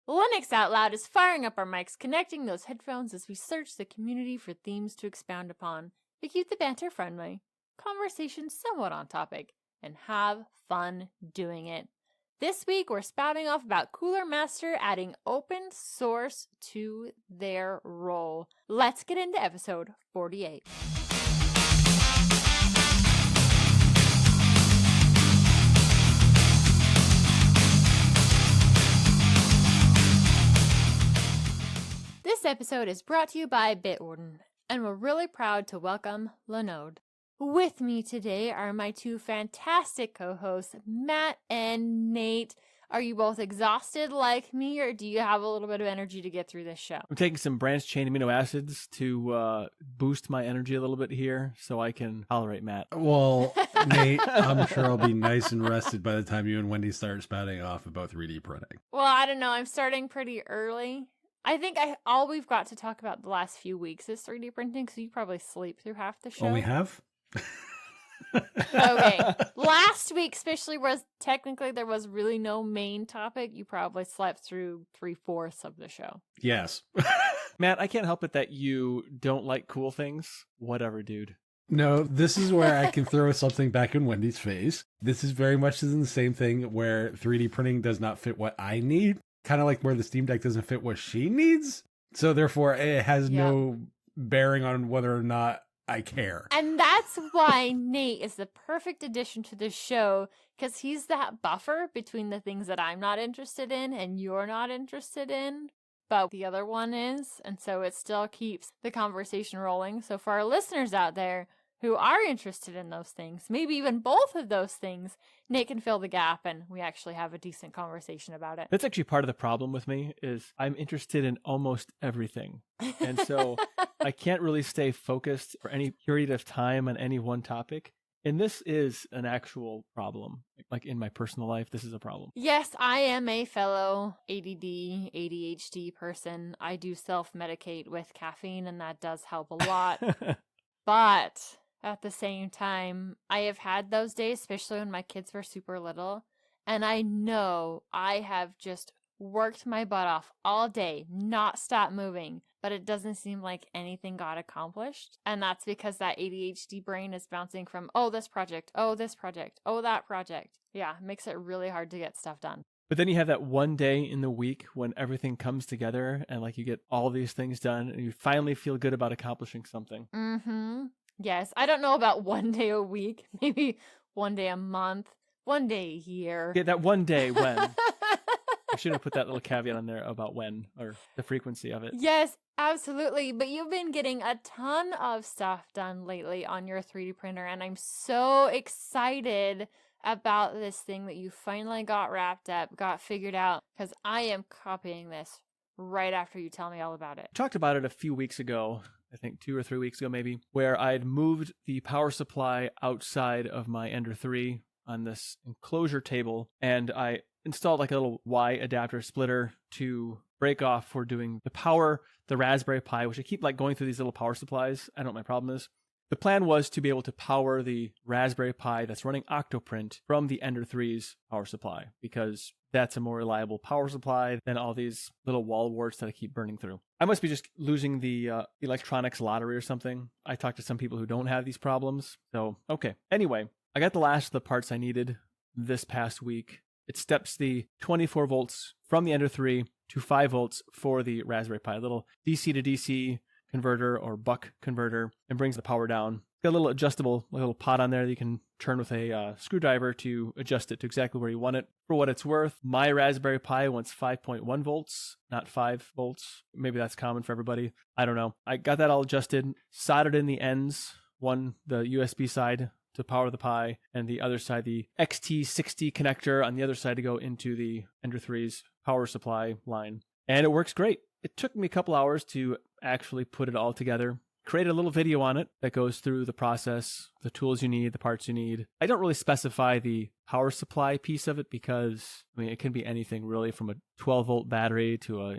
Linux Out Loud is firing up our mics, connecting those headphones as we search the community for themes to expound upon. We keep the banter friendly, conversation somewhat on topic, and have fun doing it. This week, we're spouting off about Cooler Master adding open source to their role. Let's get into episode 48. This episode is brought to you by Bitwarden, and we're really proud to welcome Linode. With me today are my two fantastic co-hosts, Matt and Nate. Are you both exhausted like me, or do you have a little bit of energy to get through this show? I'm taking some branched chain amino acids to boost my energy a little bit here so I can tolerate Matt. Well, Nate, I'm sure I'll be nice and rested by the time you and Wendy start spouting off about 3D printing. Well, I don't know. I'm starting pretty early. I think all we've got to talk about the last few weeks is 3D printing, so you probably sleep through half the show. Oh, we have? Okay. Last week, especially, was technically there was really no main topic. You probably slept through 3/4 of the show. Yes. Matt, I can't help it that you don't like cool things. Whatever, dude. No, this is where I can throw something back in Wendy's face. This is very much the same thing where 3D printing does not fit what I need. Kind of like where the Steam Deck doesn't fit what she needs. So therefore, it has no bearing on whether or not I care. And that's why Nate is the perfect addition to the show, because he's that buffer between the things that I'm not interested in and you're not interested in, but the other one is. And so it still keeps the conversation rolling. So for our listeners out there who are interested in those things, maybe even both of those things, Nate can fill the gap and we actually have a decent conversation about it. That's actually part of the problem with me is I'm interested in almost everything. And so I can't really stay focused for any period of time on any one topic. And this is an actual problem. Like in my personal life, this is a problem. Yes, I am a fellow ADD, ADHD person. I do self-medicate with caffeine and that does help a lot. But at the same time, I have had those days, especially when my kids were super little, and I know I have just worked my butt off all day, not stop moving, but it doesn't seem like anything got accomplished. And that's because that ADHD brain is bouncing from, oh, this project, oh, this project, oh, that project. Yeah, it makes it really hard to get stuff done. But then you have that one day in the week when everything comes together and like you get all these things done and you finally feel good about accomplishing something. Mm-hmm. Yes. I don't know about one day a week, maybe one day a month, one day a year. Yeah, that one day when. I should have put that little caveat on there about when or the frequency of it. Yes, absolutely. But you've been getting a ton of stuff done lately on your 3D printer, and I'm so excited about this thing that you finally got wrapped up, got figured out, because I am copying this right after you tell me all about it. I talked about it a few weeks ago, I think 2 or 3 weeks ago maybe, where I'd moved the power supply outside of my Ender 3 on this enclosure table, and I installed like a little Y adapter splitter to break off for doing the power, the Raspberry Pi, which I keep like going through these little power supplies. I don't know what my problem is. The plan was to be able to power the Raspberry Pi that's running Octoprint from the Ender 3's power supply, because that's a more reliable power supply than all these little wall warts that I keep burning through. I must be just losing the electronics lottery or something. I talked to some people who don't have these problems. So, okay. Anyway, I got the last of the parts I needed this past week. It steps the 24 volts from the Ender 3 to 5 volts for the Raspberry Pi, a little DC to DC converter or buck converter, and brings the power down. Got a little adjustable little pot on there that you can turn with a screwdriver to adjust it to exactly where you want it. For what it's worth, my Raspberry Pi wants 5.1 volts, not 5 volts. Maybe that's common for everybody. I don't know. I got that all adjusted, soldered in the ends, one the USB side to power the Pi, and the other side, the XT60 connector on the other side to go into the Ender 3's power supply line. And it works great. It took me a couple hours to actually put it all together. Create a little video on it that goes through the process, the tools you need, the parts you need. I don't really specify the power supply piece of it because, I mean, it can be anything really from a 12 volt battery to a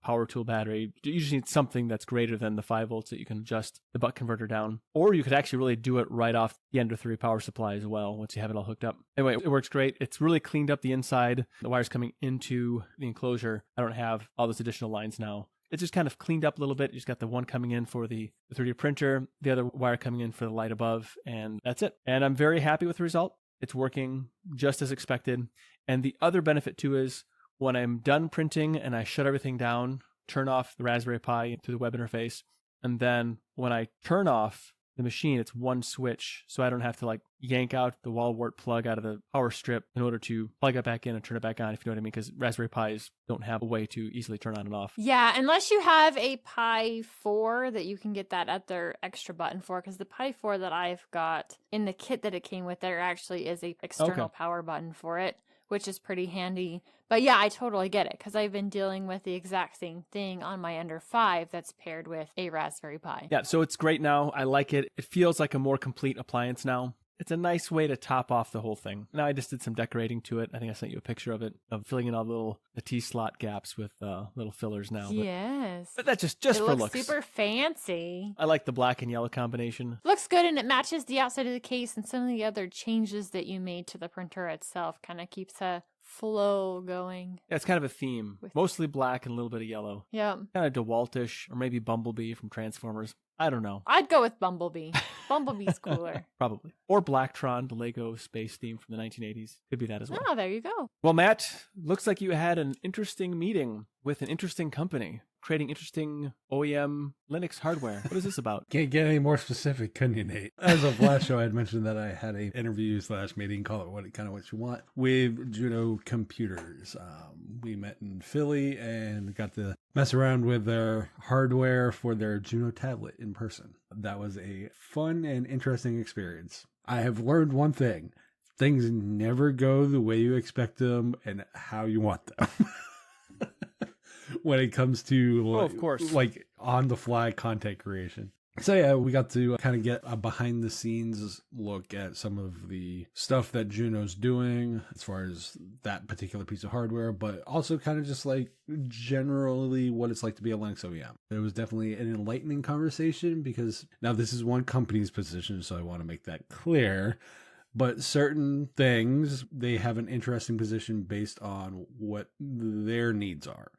power tool battery. You usually need something that's greater than the 5 volts that you can adjust the buck converter down. Or you could actually really do it right off the Ender 3 power supply as well once you have it all hooked up. Anyway, it works great. It's really cleaned up the inside. The wires coming into the enclosure. I don't have all those additional lines now. It's just kind of cleaned up a little bit. You just got the one coming in for the 3D printer, the other wire coming in for the light above, and that's it. And I'm very happy with the result. It's working just as expected. And the other benefit too is when I'm done printing and I shut everything down, turn off the Raspberry Pi through the web interface, and then when I turn off the machine, it's one switch, so I don't have to like yank out the wall wart plug out of the power strip in order to plug it back in and turn it back on, if you know what I mean, because Raspberry Pis don't have a way to easily turn on and off. Yeah, unless you have a Pi 4 that you can get that at their extra button for, because the Pi 4 that I've got in the kit that it came with, there actually is a external power button for it, which is pretty handy. But yeah, I totally get it, because I've been dealing with the exact same thing on my Ender 5 that's paired with a Raspberry Pi. Yeah, so it's great now. I like it. It feels like a more complete appliance now. It's a nice way to top off the whole thing. Now I just did some decorating to it. I think I sent you a picture of it, of filling in all the T-slot gaps with little fillers now. Yes. But that's just it for looks looks. super fancy. I like the black and yellow combination. Looks good, and it matches the outside of the case, and some of the other changes that you made to the printer itself kind of keeps a flow going. Yeah, it's kind of a theme. Mostly black and a little bit of yellow. Yeah. Kind of DeWalt-ish, or maybe Bumblebee from Transformers. I don't know. I'd go with Bumblebee. Bumblebee's cooler. Probably. Or Blacktron, the Lego space theme from the 1980s. Could be that as well. Oh, there you go. Well, Matt, looks like you had an interesting meeting with an interesting company creating interesting OEM Linux hardware. What is this about? Can't get any more specific, can you, Nate? As of last show, I had mentioned that I had an interview / meeting, call it what you want, with Juno Computers. We met in Philly and got to mess around with their hardware for their Juno tablet in person. That was a fun and interesting experience. I have learned one thing. Things never go the way you expect them and how you want them. When it comes to of course, like on the fly content creation. So yeah, we got to kind of get a behind the scenes look at some of the stuff that Juno's doing as far as that particular piece of hardware, but also kind of just like generally what it's like to be a Linux OEM. It was definitely an enlightening conversation because now this is one company's position, so I want to make that clear. But certain things, they have an interesting position based on what their needs are.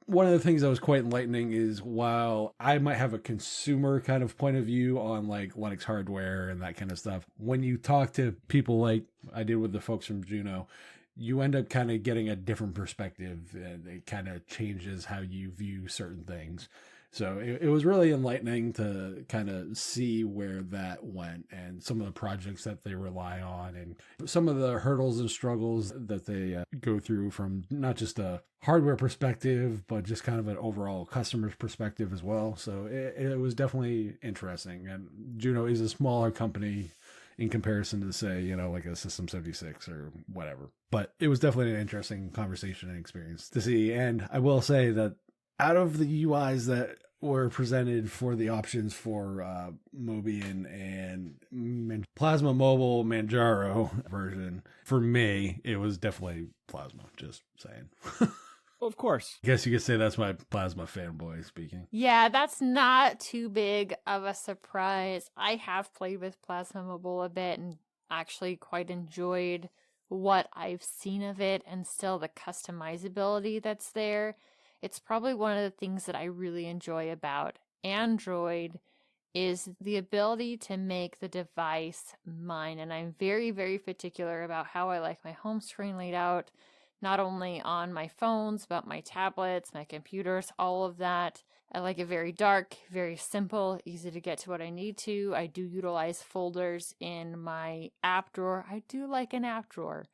One of the things that was quite enlightening is while I might have a consumer kind of point of view on like Linux hardware and that kind of stuff, when you talk to people like I did with the folks from Juno, you end up kind of getting a different perspective and it kind of changes how you view certain things. So it was really enlightening to kind of see where that went and some of the projects that they rely on and some of the hurdles and struggles that they go through from not just a hardware perspective, but just kind of an overall customer's perspective as well. So it was definitely interesting. And Juno is a smaller company in comparison to, say, you know, like a System 76 or whatever. But it was definitely an interesting conversation and experience to see. And I will say that out of the UIs that were presented for the options for Mobian and Plasma Mobile Manjaro version, for me, it was definitely Plasma, just saying. Well, of course. I guess you could say that's my Plasma fanboy speaking. Yeah, that's not too big of a surprise. I have played with Plasma Mobile a bit and actually quite enjoyed what I've seen of it and still the customizability that's there. It's probably one of the things that I really enjoy about Android is the ability to make the device mine. And I'm very, very particular about how I like my home screen laid out, not only on my phones, but my tablets, my computers, all of that. I like it very dark, very simple, easy to get to what I need to. I do utilize folders in my app drawer. I do like an app drawer.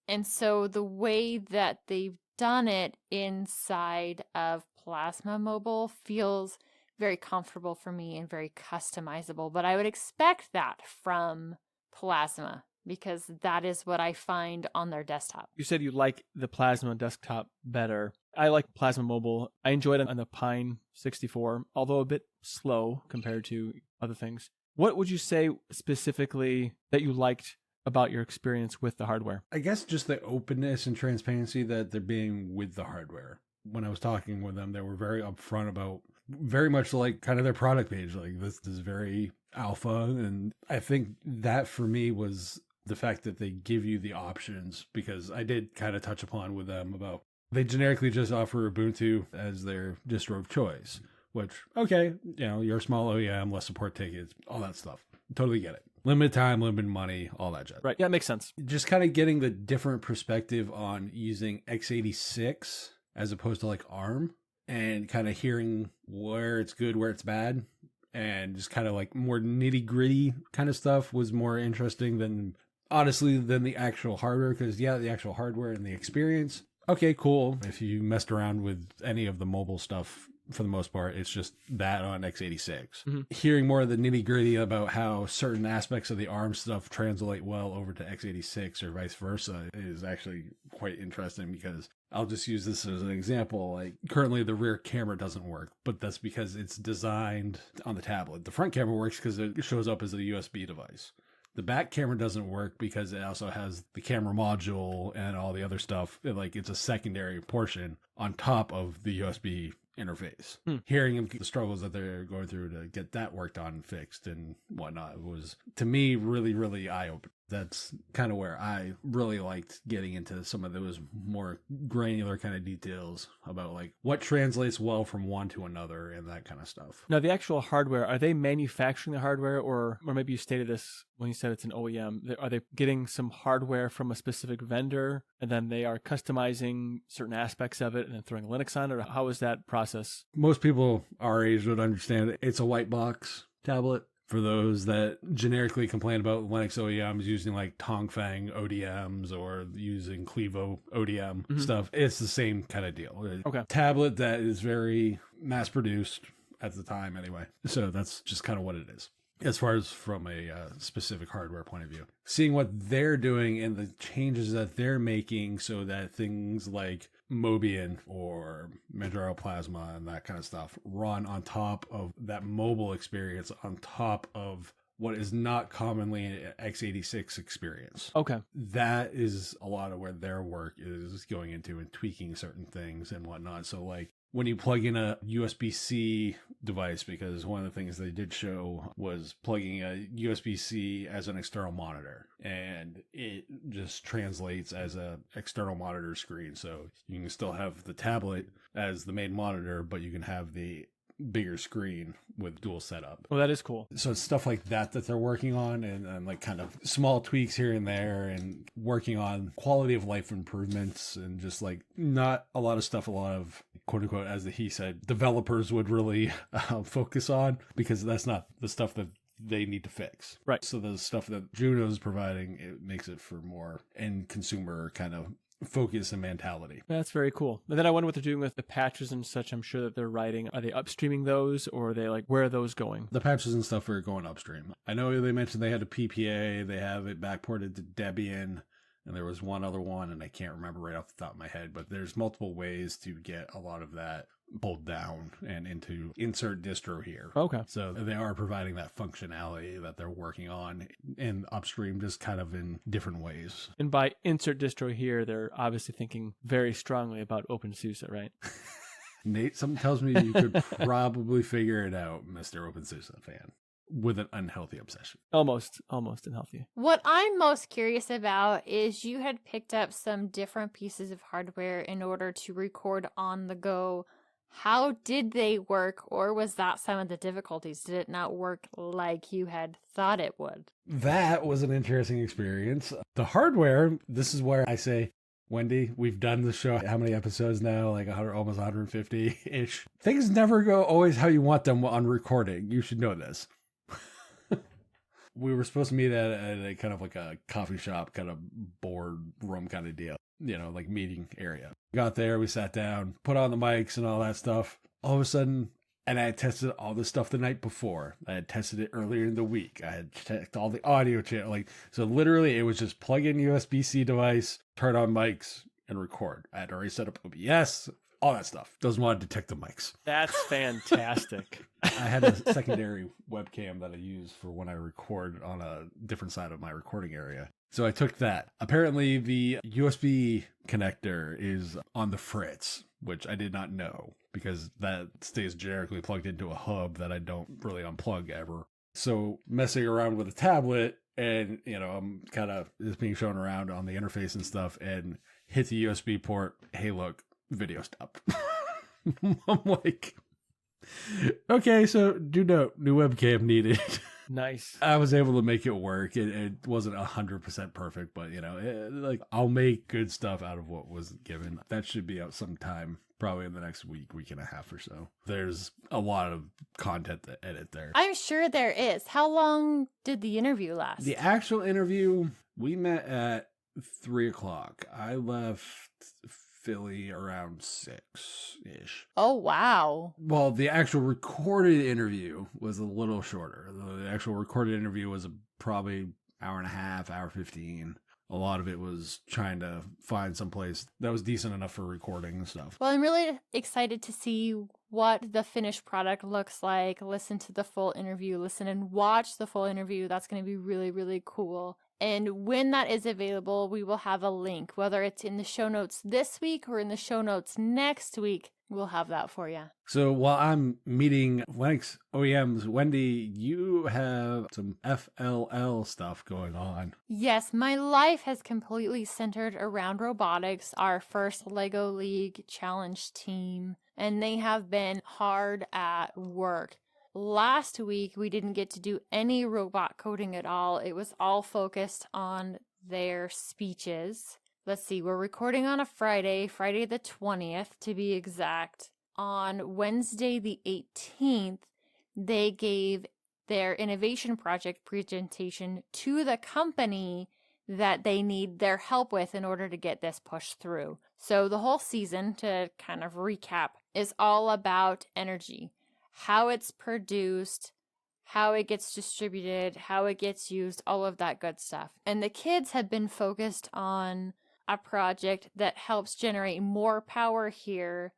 And so the way that they've done it inside of Plasma Mobile feels very comfortable for me and very customizable. But I would expect that from Plasma because that is what I find on their desktop. You said you like the Plasma desktop better. I like Plasma Mobile. I enjoyed it on the Pine 64, although a bit slow compared to other things. What would you say specifically that you liked about your experience with the hardware? I guess just the openness and transparency that they're being with the hardware. when I was talking with them, they were very upfront about very much like kind of their product page. Like, this is very alpha. And I think that for me was the fact that they give you the options, because I did kind of touch upon with them about they generically just offer Ubuntu as their distro of choice, which, okay, you're a small OEM, less support tickets, all that stuff. Totally get it. Limited time, limited money, all that jazz. Right. Yeah, it makes sense. Just kind of getting the different perspective on using x86 as opposed to like ARM, and kind of hearing where it's good, where it's bad, and just kind of like more nitty gritty kind of stuff was more interesting than the actual hardware. Because the actual hardware and the experience, okay, cool. If you messed around with any of the mobile stuff, for the most part, it's just that on x86. Mm-hmm. Hearing more of the nitty gritty about how certain aspects of the ARM stuff translate well over to x86 or vice versa is actually quite interesting, because I'll just use this as an example. Like, currently the rear camera doesn't work, but that's because it's designed on the tablet. The front camera works because it shows up as a USB device. The back camera doesn't work because it also has the camera module and all the other stuff. Like, it's a secondary portion on top of the USB interface. Hearing the struggles that they're going through to get that worked on and fixed and whatnot was, to me, really, really eye-opening. That's kind of where I really liked getting into some of those more granular kind of details about like what translates well from one to another and that kind of stuff. Now, the actual hardware, are they manufacturing the hardware, or maybe you stated this when you said it's an OEM, are they getting some hardware from a specific vendor and then they are customizing certain aspects of it and then throwing Linux on it? Or how is that process? Most people our age would understand it. It's a white box tablet. For those that generically complain about Linux OEMs using like Tongfang ODMs or using Clevo ODM stuff, it's the same kind of deal. Okay. Tablet that is very mass produced at the time anyway. So that's just kind of what it is. As far as from a specific hardware point of view, seeing what they're doing and the changes that they're making so that things like Mobian or Manjaro Plasma and that kind of stuff run on top of that mobile experience, on top of what is not commonly an x86 experience. Okay. That is a lot of where their work is going into and tweaking certain things and whatnot. So like, when you plug in a USB-C device, because one of the things they did show was plugging a USB-C as an external monitor, and it just translates as a external monitor screen. So you can still have the tablet as the main monitor, but you can have the bigger screen with dual setup. Well, that is cool. So it's stuff like that they're working on, and like kind of small tweaks here and there, and working on quality of life improvements, and just like not a lot of stuff, a lot of quote unquote, as he said, developers would really focus on, because that's not the stuff that they need to fix. Right. So the stuff that Juno is providing, it makes it for more end consumer kind of focus and mentality. That's very cool. And then I wonder what they're doing with the patches and such. I'm sure that they're writing. Are they upstreaming those, or are they like, where are those going? The patches and stuff are going upstream. I know they mentioned they had a PPA. They have it backported to Debian. And there was one other one, and I can't remember right off the top of my head, but there's multiple ways to get a lot of that pulled down and into insert distro here. Okay. So they are providing that functionality that they're working on in upstream, just kind of in different ways. And by insert distro here, they're obviously thinking very strongly about OpenSUSE, right? Nate, something tells me you could probably figure it out, Mr. OpenSUSE fan, with an unhealthy obsession. Almost unhealthy. What I'm most curious about is you had picked up some different pieces of hardware in order to record on the go. How did they work, or was that some of the difficulties? Did it not work like you had thought it would? That was an interesting experience. The hardware, this is where I say, Wendy, we've done the show how many episodes now? Like 100, almost 150-ish. Things never go always how you want them on recording. You should know this. We were supposed to meet at a kind of like a coffee shop, kind of board room kind of deal, like meeting area. Got there, we sat down, put on the mics and all that stuff. All of a sudden, and I had tested all this stuff the night before. I had tested it earlier in the week. I had checked all the audio channel. So literally it was just plug in USB-C device, turn on mics, and record. I had already set up OBS, all that stuff. Doesn't want to detect the mics. That's fantastic. I had a secondary webcam that I use for when I record on a different side of my recording area. So I took that. Apparently the USB connector is on the fritz, which I did not know because that stays generically plugged into a hub that I don't really unplug ever. So messing around with a tablet and, I'm kind of just being shown around on the interface and stuff and hit the USB port. Hey, look, video stopped. I'm like, okay, so do note, new webcam needed. Nice. I was able to make it work. It wasn't 100% perfect, but I'll make good stuff out of what was given. That should be out sometime, probably in the next week and a half or so. There's a lot of content to edit there. I'm sure there is. How long did the interview last? The actual interview, we met at 3:00. I left Philly around 6-ish. Oh, wow. Well, the actual recorded interview was a little shorter. The actual recorded interview was probably hour and a half, hour 15. A lot of it was trying to find some place that was decent enough for recording and stuff. Well, I'm really excited to see what the finished product looks like. Listen to the full interview, listen and watch the full interview. That's going to be really, really cool. And when that is available, we will have a link, whether it's in the show notes this week or in the show notes next week. We'll have that for you. So while I'm meeting Linux OEMs, Wendy, you have some FLL stuff going on. Yes, my life has completely centered around robotics, our first LEGO League challenge team, and they have been hard at work. Last week, we didn't get to do any robot coding at all. It was all focused on their speeches. Let's see, we're recording on a Friday the 20th to be exact. On Wednesday the 18th, they gave their innovation project presentation to the company that they need their help with in order to get this pushed through. So the whole season, to kind of recap, is all about energy. How it's produced, how it gets distributed, how it gets used, all of that good stuff. And the kids have been focused on a project that helps generate more power here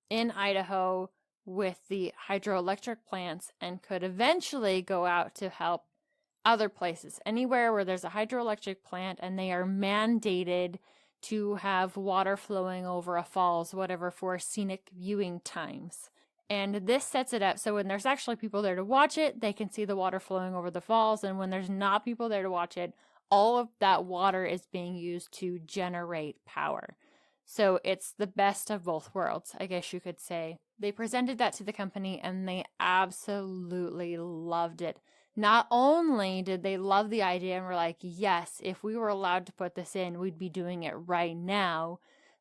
in Idaho with the hydroelectric plants and could eventually go out to help other places. Anywhere where there's a hydroelectric plant and they are mandated to have water flowing over a falls, whatever, for scenic viewing times. And this sets it up so when there's actually people there to watch it, they can see the water flowing over the falls. And when there's not people there to watch it, all of that water is being used to generate power. So it's the best of both worlds, I guess you could say. They presented that to the company and they absolutely loved it. Not only did they love the idea and were like, yes, if we were allowed to put this in, we'd be doing it right now.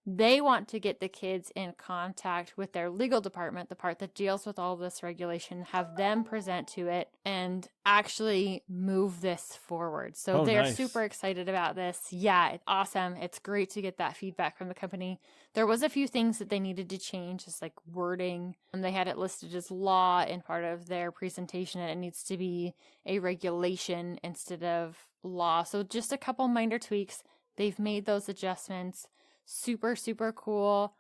They want to get the kids in contact with their legal department, the part that deals with all this regulation, have them present to it and actually move this forward. So they're nice. super excited about this. Yeah, it's awesome. It's great to get that feedback from the company. There was a few things that they needed to change, just like wording. And they had it listed as law in part of their presentation, and it needs to be a regulation instead of law. So just a couple minor tweaks. They've made those adjustments. Super, super cool.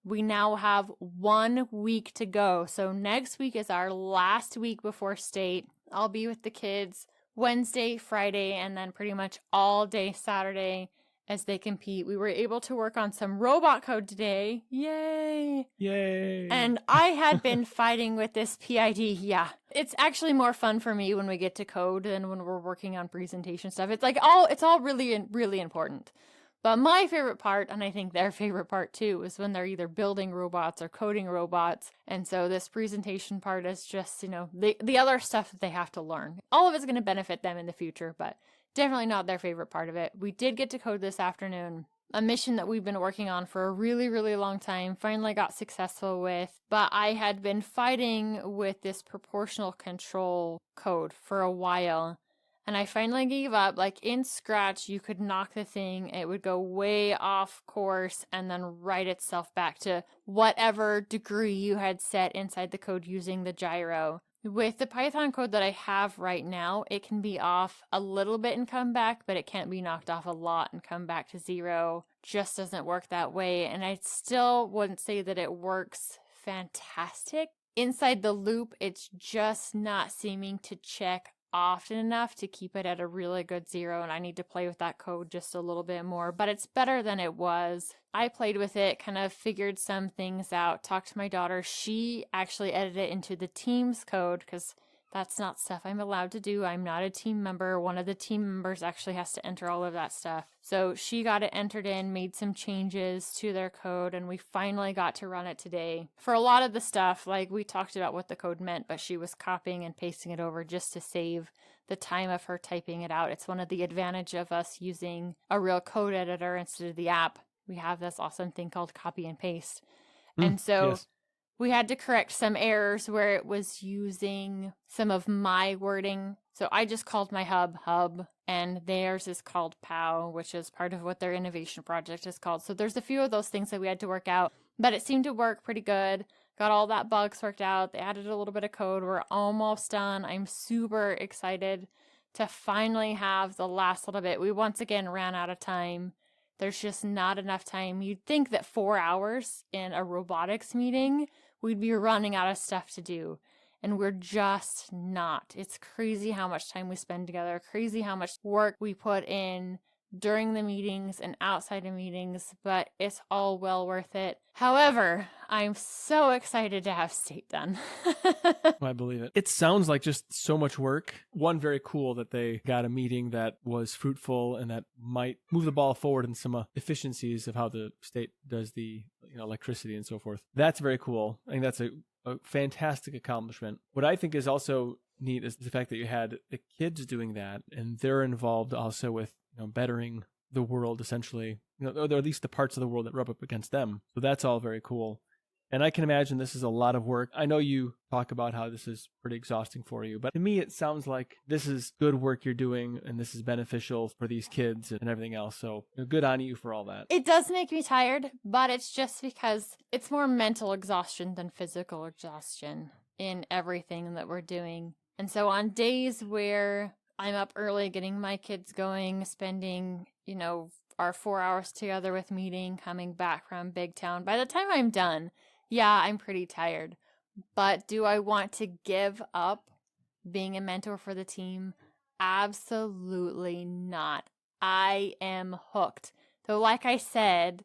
We now have 1 week to go. So next week is our last week before state. I'll be with the kids Wednesday, Friday, and then pretty much all day Saturday as they compete. We were able to work on some robot code today. Yay! Yay! And I had been fighting with this PID. Yeah. It's actually more fun for me when we get to code than when we're working on presentation stuff. It's like it's all really, really important. But my favorite part, and I think their favorite part too, is when they're either building robots or coding robots. And so this presentation part is just, the other stuff that they have to learn. All of it's going to benefit them in the future, but definitely not their favorite part of it. We did get to code this afternoon. A mission that we've been working on for a really, really long time, finally got successful with, but I had been fighting with this proportional control code for a while. And I finally gave up. Like in Scratch, you could knock the thing, it would go way off course and then write itself back to whatever degree you had set inside the code using the gyro. With the Python code that I have right now, it can be off a little bit and come back, but it can't be knocked off a lot and come back to zero. Just doesn't work that way. And I still wouldn't say that it works fantastic. Inside the loop, it's just not seeming to check often enough to keep it at a really good 0, and I need to play with that code just a little bit more, but it's better than it was. I played with it, kind of figured some things out, talked to my daughter. She actually edited it into the team's code because that's not stuff I'm allowed to do. I'm not a team member. One of the team members actually has to enter all of that stuff. So she got it entered in, made some changes to their code, and we finally got to run it today. For a lot of the stuff, like we talked about what the code meant, but she was copying and pasting it over just to save the time of her typing it out. It's one of the advantage of us using a real code editor instead of the app. We have this awesome thing called copy and paste. And so yes. we had to correct some errors where it was using some of my wording. So I just called my hub, and theirs is called POW, which is part of what their innovation project is called. So there's a few of those things that we had to work out, but it seemed to work pretty good. Got all that bugs worked out. They added a little bit of code. We're almost done. I'm super excited to finally have the last little bit. We once again ran out of time. There's just not enough time. You'd think that 4 hours in a robotics meeting, we'd be running out of stuff to do. And we're just not. It's crazy how much time we spend together, crazy how much work we put in during the meetings and outside of meetings, but it's all well worth it. However, I'm so excited to have state done. I believe it. It sounds like just so much work. One, very cool that they got a meeting that was fruitful and that might move the ball forward in some efficiencies of how the state does the electricity and so forth. That's very cool. I think that's a fantastic accomplishment. What I think is also neat is the fact that you had the kids doing that, and they're involved also with bettering the world, essentially, or at least the parts of the world that rub up against them. So that's all very cool. And I can imagine this is a lot of work. I know you talk about how this is pretty exhausting for you, but to me, it sounds like this is good work you're doing, and this is beneficial for these kids and everything else. So good on you for all that. It does make me tired, but it's just because it's more mental exhaustion than physical exhaustion in everything that we're doing. And so on days where I'm up early getting my kids going, spending, our 4 hours together with meeting, coming back from Big Town. By the time I'm done, yeah, I'm pretty tired. But do I want to give up being a mentor for the team? Absolutely not. I am hooked. Though, like I said,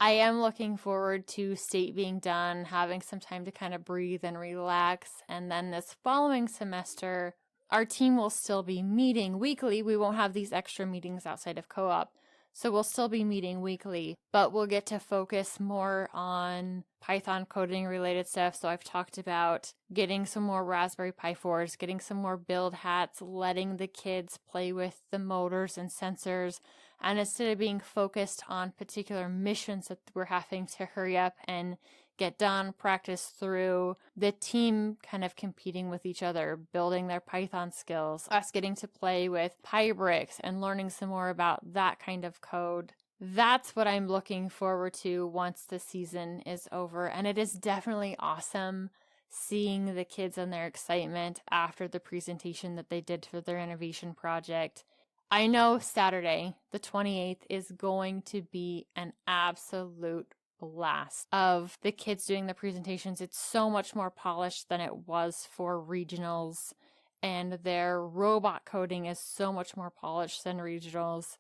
I am looking forward to state being done, having some time to kind of breathe and relax. And then this following semester, our team will still be meeting weekly. We won't have these extra meetings outside of co-op. So we'll still be meeting weekly, but we'll get to focus more on Python coding related stuff. So I've talked about getting some more Raspberry Pi 4s, getting some more build hats, letting the kids play with the motors and sensors. And instead of being focused on particular missions that we're having to hurry up and get done, practice through, the team kind of competing with each other, building their Python skills, us getting to play with Pybricks and learning some more about that kind of code. That's what I'm looking forward to once the season is over. And it is definitely awesome seeing the kids and their excitement after the presentation that they did for their innovation project. I know Saturday, the 28th, is going to be an absolute blast of the kids doing the presentations. It's so much more polished than it was for regionals, and their robot coding is so much more polished than regionals.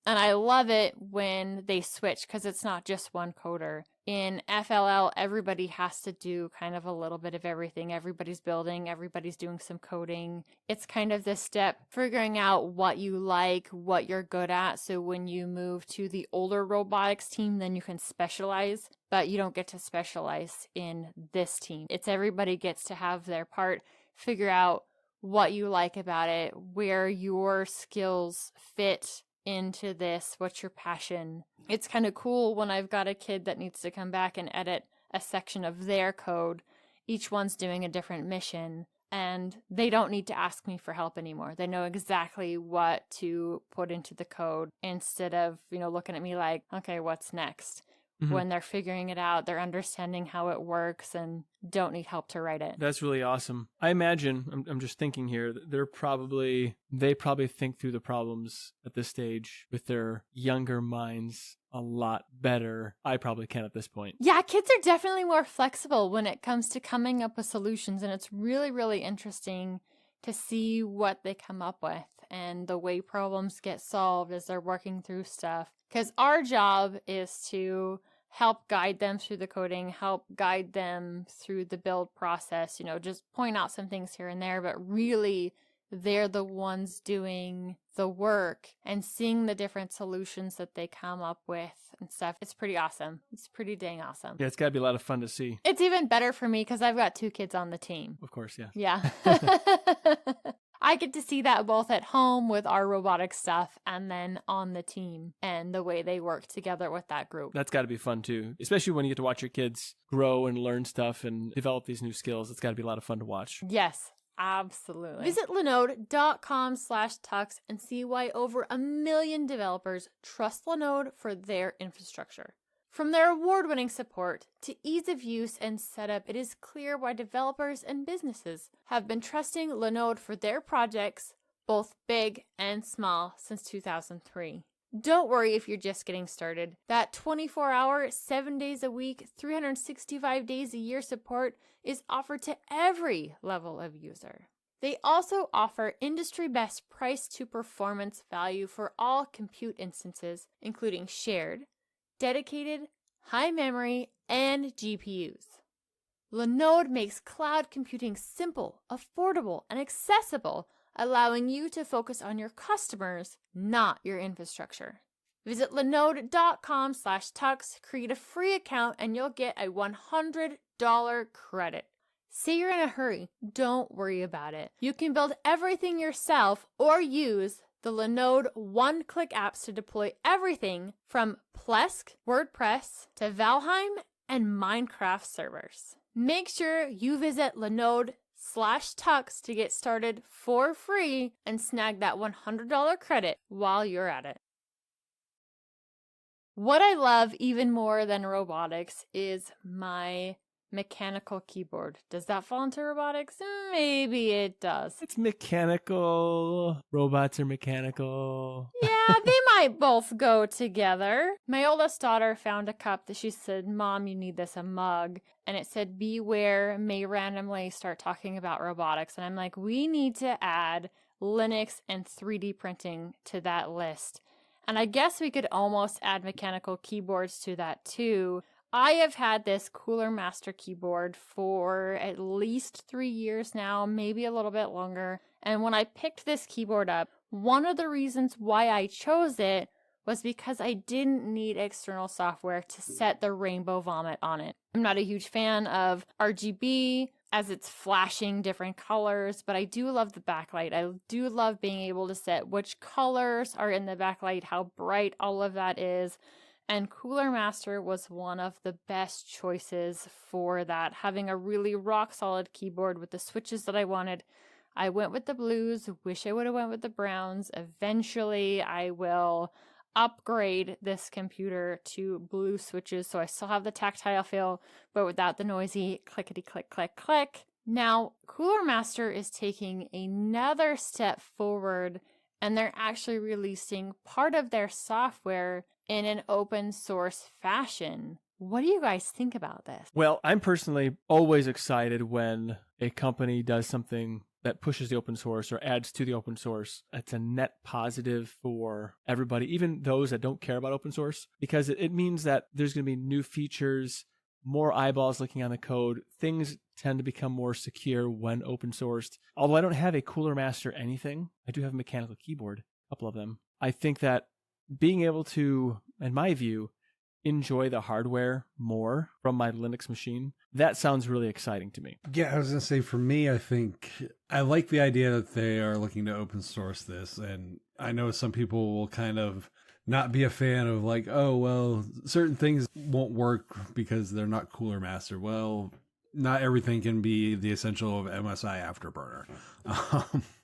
And I love it when they switch because it's not just one coder. In FLL, everybody has to do kind of a little bit of everything. Everybody's building, everybody's doing some coding. It's kind of this step, figuring out what you like, what you're good at. So when you move to the older robotics team, then you can specialize, but you don't get to specialize in this team. It's everybody gets to have their part, figure out what you like about it, where your skills fit into this, what's your passion. It's kind of cool when I've got a kid that needs to come back and edit a section of their code. Each one's doing a different mission, and they don't need to ask me for help anymore. They know exactly what to put into the code instead of, looking at me like, okay, what's next? When they're figuring it out, they're understanding how it works and don't need help to write it. That's really awesome. I imagine, I'm just thinking here, they probably think through the problems at this stage with their younger minds a lot better. I probably can at this point. Yeah, kids are definitely more flexible when it comes to coming up with solutions, and it's really, really interesting to see what they come up with and the way problems get solved as they're working through stuff. Because our job is to help guide them through the coding, help guide them through the build process, just point out some things here and there, but really they're the ones doing the work and seeing the different solutions that they come up with and stuff. It's pretty awesome. It's pretty dang awesome. Yeah, it's got to be a lot of fun to see. It's even better for me because I've got 2 kids on the team. Of course, yeah. Yeah. I get to see that both at home with our robotic stuff and then on the team and the way they work together with that group. That's got to be fun too, especially when you get to watch your kids grow and learn stuff and develop these new skills. It's got to be a lot of fun to watch. Yes. Absolutely. Visit linode.com/tux and see why over 1 million developers trust Linode for their infrastructure. From their award-winning support to ease of use and setup, it is clear why developers and businesses have been trusting Linode for their projects, both big and small, since 2003. Don't worry if you're just getting started. That 24-hour, 7 days a week, 365 days a year support is offered to every level of user. They also offer industry-best price to performance value for all compute instances, including shared, dedicated, high memory, and GPUs. Linode makes cloud computing simple, affordable, and accessible, allowing you to focus on your customers, not your infrastructure. Visit linode.com/tux, create a free account, and you'll get a $100 credit. Say you're in a hurry, don't worry about it. You can build everything yourself or use the Linode one-click apps to deploy everything from Plesk, WordPress, to Valheim, and Minecraft servers. Make sure you visit Linode/tux to get started for free and snag that $100 credit while you're at it. What I love even more than robotics is my mechanical keyboard. Does that fall into robotics? Maybe it does. It's mechanical. Robots are mechanical. Yeah, they might both go together. My oldest daughter found a cup that she said, "Mom, you need this, a mug." And it said, "Beware, may randomly start talking about robotics." And I'm like, we need to add Linux and 3D printing to that list. And I guess we could almost add mechanical keyboards to that too. I have had this Cooler Master keyboard for at least 3 years now, maybe a little bit longer. And when I picked this keyboard up, one of the reasons why I chose it was because I didn't need external software to set the rainbow vomit on it. I'm not a huge fan of RGB as it's flashing different colors, but I do love the backlight. I do love being able to set which colors are in the backlight, how bright all of that is. And Cooler Master was one of the best choices for that. Having a really rock solid keyboard with the switches that I wanted. I went with the blues, wish I would have went with the browns. Eventually I will upgrade this computer to blue switches so I still have the tactile feel, but without the noisy clickety click click click. Now, Cooler Master is taking another step forward, and they're actually releasing part of their software in an open source fashion. What do you guys think about this? Well, I'm personally always excited when a company does something that pushes the open source or adds to the open source. It's a net positive for everybody, even those that don't care about open source, because it means that there's going to be new features, more eyeballs looking on the code. Things tend to become more secure when open sourced. Although I don't have a Cooler Master anything, I do have a mechanical keyboard, a couple of them. I think that being able to, in my view, enjoy the hardware more from my Linux machine, that sounds really exciting to me. Yeah, I was going to say, for me, I think I like the idea that they are looking to open source this. And I know some people will kind of not be a fan of like, oh, well, certain things won't work because they're not Cooler Master. Well, not everything can be the essential of MSI Afterburner.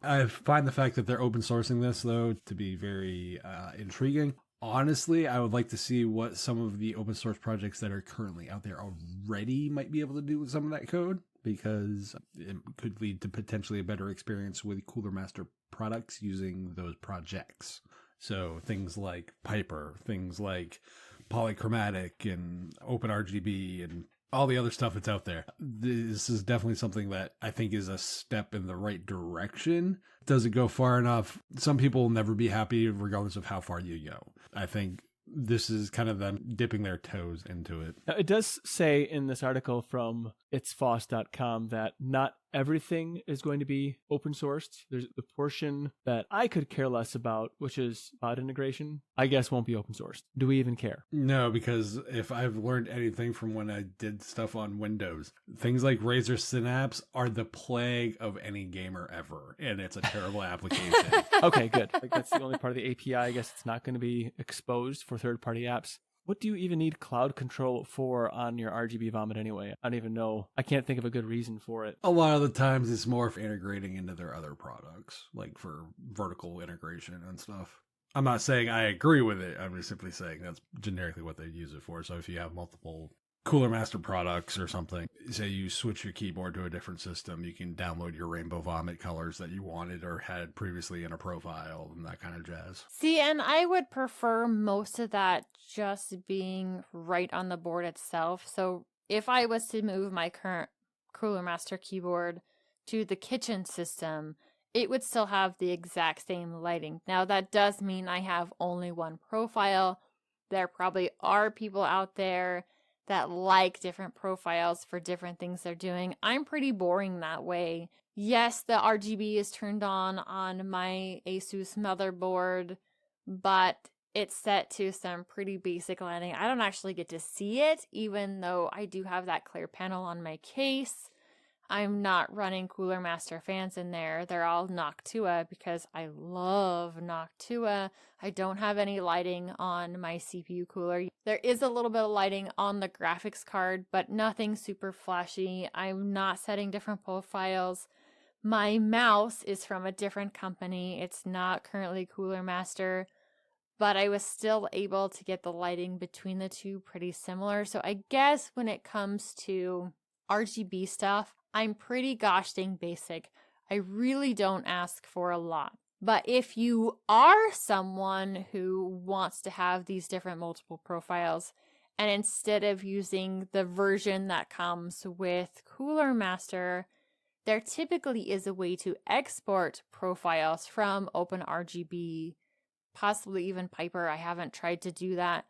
I find the fact that they're open sourcing this, though, to be very intriguing. Honestly, I would like to see what some of the open source projects that are currently out there already might be able to do with some of that code, because it could lead to potentially a better experience with Cooler Master products using those projects. So things like Piper, things like Polychromatic and OpenRGB and all the other stuff that's out there. This is definitely something that I think is a step in the right direction. Does it go far enough? Some people will never be happy regardless of how far you go. I think this is kind of them dipping their toes into it. Now, it does say in this article from itsfoss.com that not everything is going to be open sourced. There's the portion that I could care less about, which is bot integration, I guess won't be open sourced. Do we even care? No, because if I've learned anything from when I did stuff on Windows, things like Razor Synapse are the plague of any gamer ever, and it's a terrible application. Okay, good. Like that's the only part of the API. I guess it's not going to be exposed for third-party apps. What do you even need cloud control for on your RGB vomit anyway? I don't even know. I can't think of a good reason for it. A lot of the times it's more for integrating into their other products, like for vertical integration and stuff. I'm not saying I agree with it. I'm just simply saying that's generically what they use it for. So if you have multiple Cooler Master products or something, say you switch your keyboard to a different system, you can download your rainbow vomit colors that you wanted or had previously in a profile and that kind of jazz. See, and I would prefer most of that just being right on the board itself. So if I was to move my current Cooler Master keyboard to the kitchen system, it would still have the exact same lighting. Now, that does mean I have only one profile. There probably are people out there that like different profiles for different things they're doing. I'm pretty boring that way. Yes, the RGB is turned on my Asus motherboard, but it's set to some pretty basic lighting. I don't actually get to see it, even though I do have that clear panel on my case. I'm not running Cooler Master fans in there. They're all Noctua because I love Noctua. I don't have any lighting on my CPU cooler. There is a little bit of lighting on the graphics card, but nothing super flashy. I'm not setting different profiles. My mouse is from a different company. It's not currently Cooler Master, but I was still able to get the lighting between the two pretty similar. So I guess when it comes to RGB stuff, I'm pretty gosh dang basic. I really don't ask for a lot. But if you are someone who wants to have these different multiple profiles, and instead of using the version that comes with Cooler Master, there typically is a way to export profiles from OpenRGB, possibly even Piper. I haven't tried to do that.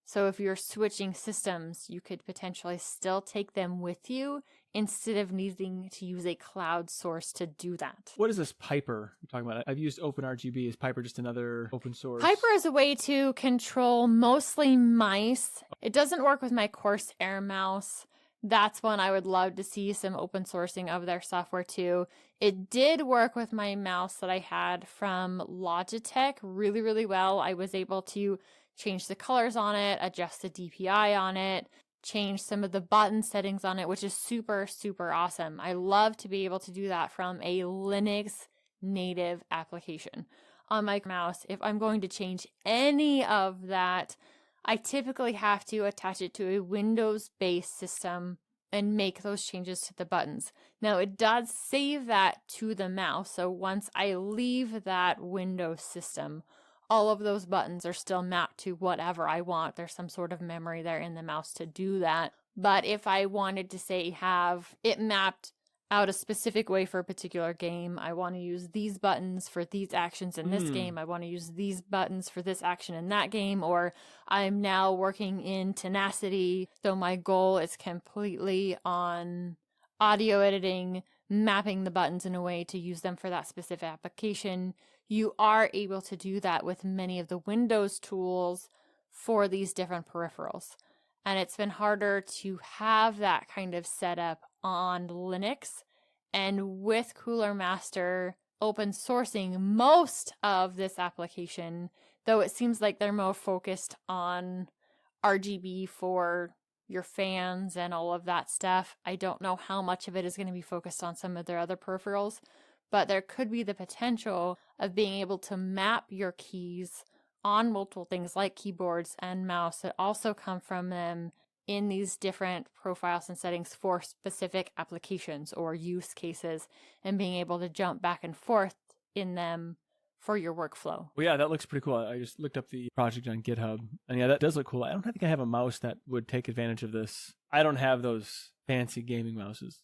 So if you're switching systems, you could potentially still take them with you instead of needing to use a cloud source to do that. What is this Piper you're talking about? I've used OpenRGB. Is Piper just another open source? Piper is a way to control mostly mice. It doesn't work with my Corsair mouse. That's one I would love to see some open sourcing of their software too. It did work with my mouse that I had from Logitech really, really well. I was able to change the colors on it, adjust the DPI on it, change some of the button settings on it, which is super, super awesome. I love to be able to do that from a Linux native application on my mouse. If I'm going to change any of that, I typically have to attach it to a Windows-based system and make those changes to the buttons. Now, it does save that to the mouse, so once I leave that Windows system, all of those buttons are still mapped to whatever I want. There's some sort of memory there in the mouse to do that. But if I wanted to, say, have it mapped out a specific way for a particular game, I want to use these buttons for these actions in this game, I want to use these buttons for this action in that game, or I'm now working in Tenacity, so my goal is completely on audio editing, mapping the buttons in a way to use them for that specific application. You are able to do that with many of the Windows tools for these different peripherals. And it's been harder to have that kind of setup on Linux. And with Cooler Master open sourcing most of this application, though it seems like they're more focused on RGB for your fans and all of that stuff, I don't know how much of it is going to be focused on some of their other peripherals. But there could be the potential of being able to map your keys on multiple things like keyboards and mouse that also come from them in these different profiles and settings for specific applications or use cases, and being able to jump back and forth in them for your workflow. Well, yeah, that looks pretty cool. I just looked up the project on GitHub, and yeah, that does look cool. I don't think I have a mouse that would take advantage of this. I don't have those fancy gaming mouses.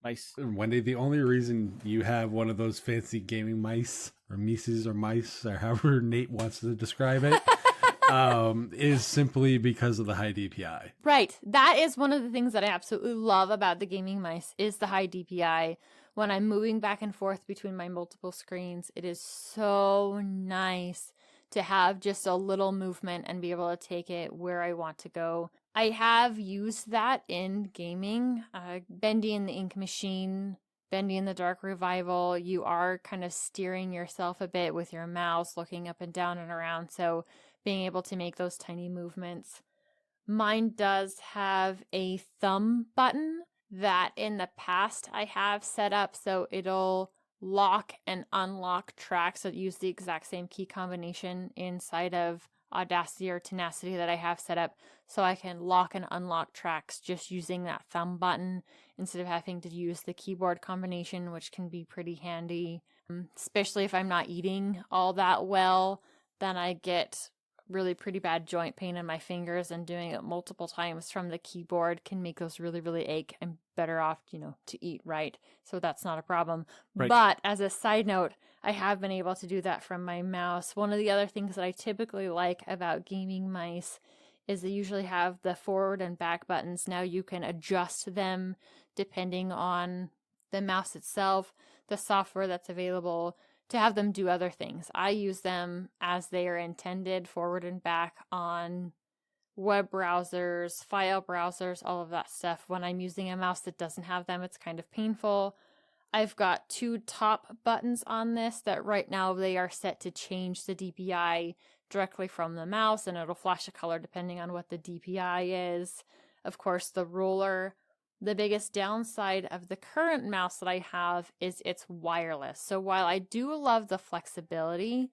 Mice. Wendy, the only reason you have one of those fancy gaming mice, or mices, or mice, or however Nate wants to describe it, is simply because of the high DPI. Right. That is one of the things that I absolutely love about the gaming mice is the high DPI. When I'm moving back and forth between my multiple screens, it is so nice to have just a little movement and be able to take it where I want to go. I have used that in gaming. Bendy in the Ink Machine, Bendy in the Dark Revival, you are kind of steering yourself a bit with your mouse, looking up and down and around, so being able to make those tiny movements. Mine does have a thumb button that in the past I have set up so it'll lock and unlock tracks that use the exact same key combination inside of Audacity or Tenacity that I have set up, so I can lock and unlock tracks just using that thumb button instead of having to use the keyboard combination, which can be pretty handy, especially if I'm not eating all that well. Then I get really pretty bad joint pain in my fingers, and doing it multiple times from the keyboard can make those really, really ache. I'm better off, to eat right. So that's not a problem. Right. But as a side note, I have been able to do that from my mouse. One of the other things that I typically like about gaming mice is they usually have the forward and back buttons. Now you can adjust them depending on the mouse itself, the software that's available, to have them do other things. I use them as they are intended, forward and back, on web browsers, file browsers, all of that stuff. When I'm using a mouse that doesn't have them, it's kind of painful. I've got 2 top buttons on this that right now they are set to change the DPI directly from the mouse, and it'll flash a color depending on what the DPI is. Of course, the roller. The biggest downside of the current mouse that I have is it's wireless. So while I do love the flexibility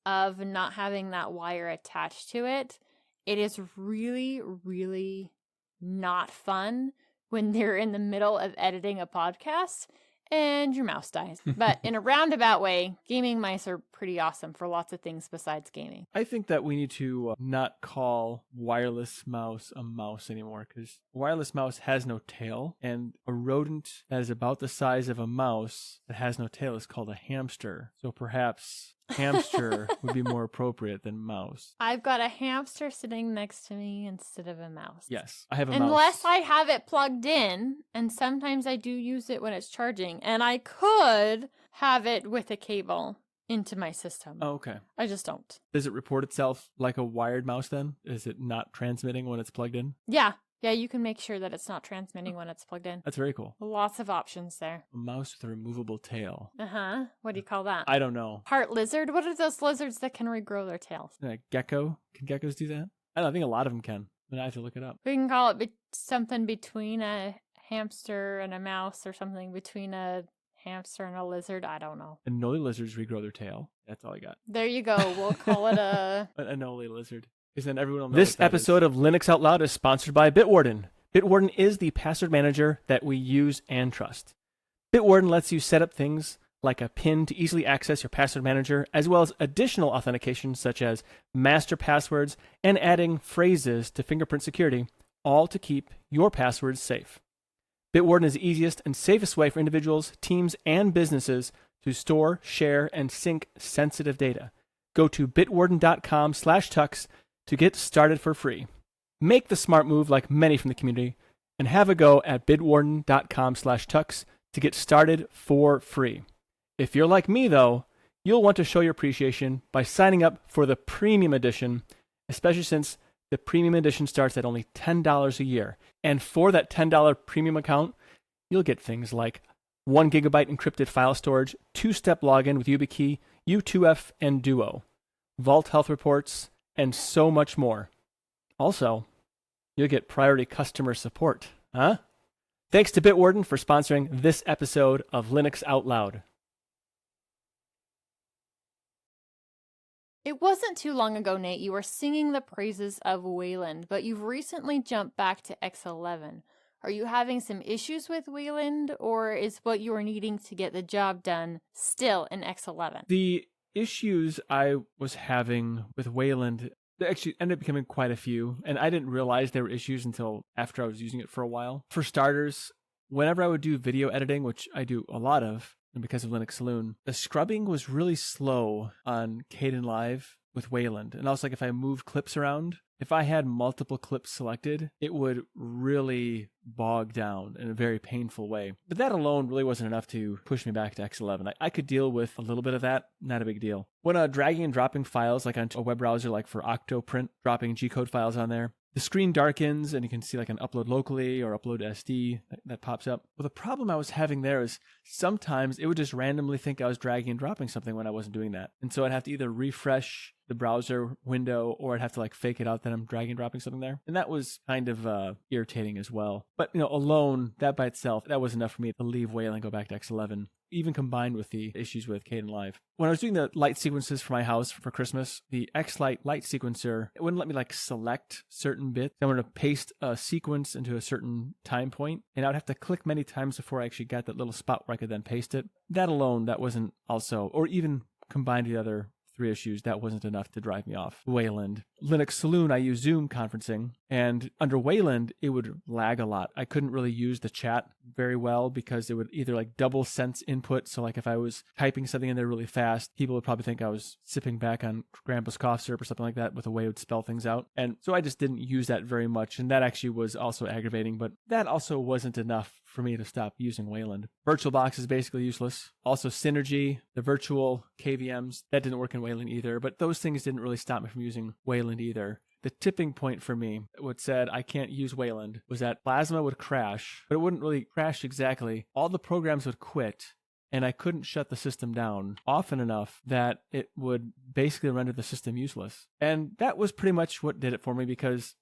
of not having that wire attached to it, it is really, really not fun when they're in the middle of editing a podcast and your mouse dies. But in a roundabout way, gaming mice are pretty awesome for lots of things besides gaming. I think that we need to not call wireless mouse a mouse anymore, because wireless mouse has no tail, and a rodent that is about the size of a mouse that has no tail is called a hamster. So perhaps hamster would be more appropriate than mouse. I've got a hamster sitting next to me instead of a mouse. Yes, I have a mouse. Unless I have it plugged in, and sometimes I do use it when it's charging, and I could have it with a cable into my system. Oh, okay. I just don't. Does it report itself like a wired mouse then? Is it not transmitting when it's plugged in? Yeah, you can make sure that it's not transmitting when it's plugged in. That's very cool. Lots of options there. A mouse with a removable tail. Uh-huh. What do you call that? I don't know. Heart lizard? What are those lizards that can regrow their tails? Gecko? Can geckos do that? I don't know. I think a lot of them can. I have to look it up. We can call it something between a hamster and a mouse, or something between a hamster and a lizard. I don't know. Anole lizards regrow their tail. That's all I got. There you go. We'll call it a... An anole lizard. Because then everyone will know This what that episode of Linux Out Loud is sponsored by Bitwarden. Bitwarden is the password manager that we use and trust. Bitwarden lets you set up things like a PIN to easily access your password manager, as well as additional authentication such as master passwords and adding phrases to fingerprint security, all to keep your passwords safe. Bitwarden is the easiest and safest way for individuals, teams, and businesses to store, share, and sync sensitive data. Go to bitwarden.com/tux to get started for free. Make the smart move like many from the community and have a go at bitwarden.com/tux to get started for free. If you're like me, though, you'll want to show your appreciation by signing up for the premium edition, especially since the premium edition starts at only $10 a year. And for that $10 premium account, you'll get things like 1 gigabyte encrypted file storage, 2-step login with YubiKey, U2F, and Duo, Vault Health reports, and so much more. Also, you'll get priority customer support, huh? Thanks to Bitwarden for sponsoring this episode of Linux Out Loud. It wasn't too long ago, Nate, you were singing the praises of Wayland, but you've recently jumped back to X11. Are you having some issues with Wayland, or is what you are needing to get the job done still in X11? The issues I was having with Wayland, there actually ended up becoming quite a few, and I didn't realize there were issues until after I was using it for a while. For starters, whenever I would do video editing, which I do a lot of, and because of Linux Saloon, the scrubbing was really slow on Kdenlive with Wayland. And also, like, if I moved clips around, if I had multiple clips selected, it would really bog down in a very painful way. But that alone really wasn't enough to push me back to X11. I could deal with a little bit of that, not a big deal. When dragging and dropping files, like on a web browser, like for Octoprint, dropping G-code files on there, the screen darkens and you can see like an upload locally or upload SD that pops up. Well, the problem I was having there is sometimes it would just randomly think I was dragging and dropping something when I wasn't doing that. And so I'd have to either refresh the browser window or I'd have to like fake it out that I'm dragging and dropping something there. And that was kind of irritating as well. But, alone, that by itself, that was enough for me to leave Wayland and go back to X11. Even combined with the issues with Kdenlive. When I was doing the light sequences for my house for Christmas, the X-Lite light sequencer, it wouldn't let me like select certain bits. I wanted to paste a sequence into a certain time point, and I would have to click many times before I actually got that little spot where I could then paste it. That alone, that wasn't also, or even combined with the other 3 issues, that wasn't enough to drive me off Wayland. Linux Saloon, I use Zoom conferencing, and under Wayland, it would lag a lot. I couldn't really use the chat very well because it would either like double sense input. So like if I was typing something in there really fast, people would probably think I was sipping back on Grandpa's cough syrup or something like that with the way it would spell things out. And so I just didn't use that very much. And that actually was also aggravating, but that also wasn't enough for me to stop using Wayland. VirtualBox is basically useless. Also Synergy, the virtual KVMs, that didn't work in Wayland either, but those things didn't really stop me from using Wayland either. The tipping point for me, what said I can't use Wayland, was that Plasma would crash, but it wouldn't really crash exactly. All the programs would quit, and I couldn't shut the system down often enough that it would basically render the system useless. And that was pretty much what did it for me because,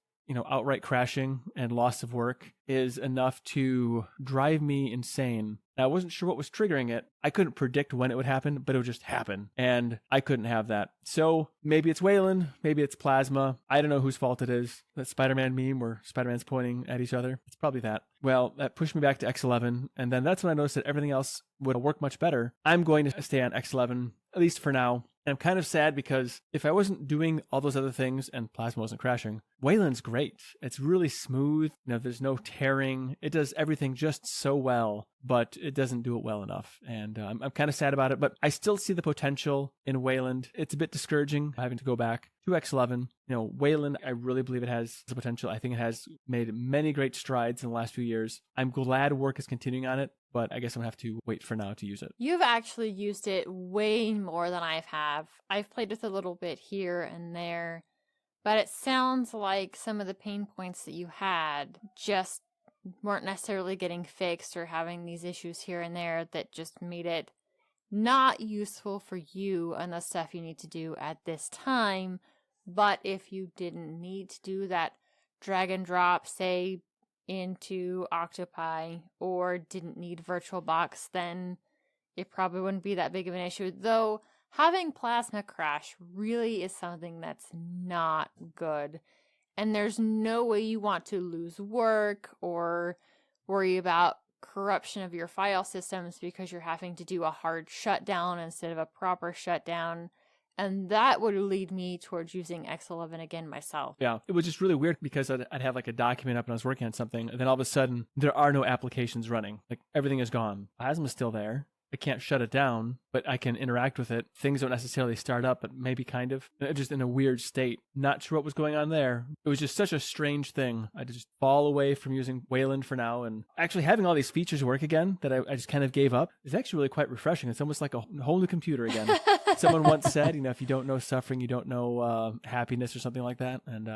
outright crashing and loss of work is enough to drive me insane. I wasn't sure what was triggering it. I couldn't predict when it would happen, but it would just happen. And I couldn't have that. So maybe it's Wayland, maybe it's Plasma. I don't know whose fault it is. That Spider-Man meme where Spider-Man's pointing at each other. It's probably that. Well, that pushed me back to X11. And then that's when I noticed that everything else would work much better. I'm going to stay on X11, at least for now. And I'm kind of sad because if I wasn't doing all those other things and Plasma wasn't crashing, Wayland's great. It's really smooth. There's no tearing. It does everything just so well, but it doesn't do it well enough. And I'm kind of sad about it, but I still see the potential in Wayland. It's a bit discouraging having to go back to X11. Wayland, I really believe it has the potential. I think it has made many great strides in the last few years. I'm glad work is continuing on it, but I guess I'm going to have to wait for now to use it. You've actually used it way more than I have. I've played with it a little bit here and there, but it sounds like some of the pain points that you had just weren't necessarily getting fixed or having these issues here and there that just made it not useful for you and the stuff you need to do at this time. But if you didn't need to do that drag and drop, say, into Octopi or didn't need VirtualBox, then it probably wouldn't be that big of an issue. Though having Plasma crash really is something that's not good. And there's no way you want to lose work or worry about corruption of your file systems because you're having to do a hard shutdown instead of a proper shutdown. And that would lead me towards using X11 again myself. Yeah, it was just really weird because I'd have like a document up and I was working on something, and then all of a sudden there are no applications running. Like everything is gone. Plasma's still there. I can't shut it down, but I can interact with it. Things don't necessarily start up, but maybe kind of. Just in a weird state. Not sure what was going on there. It was just such a strange thing. I just fall away from using Wayland for now, and actually having all these features work again that I just kind of gave up is actually really quite refreshing. It's almost like a whole new computer again. Someone once said, if you don't know suffering, you don't know happiness or something like that. And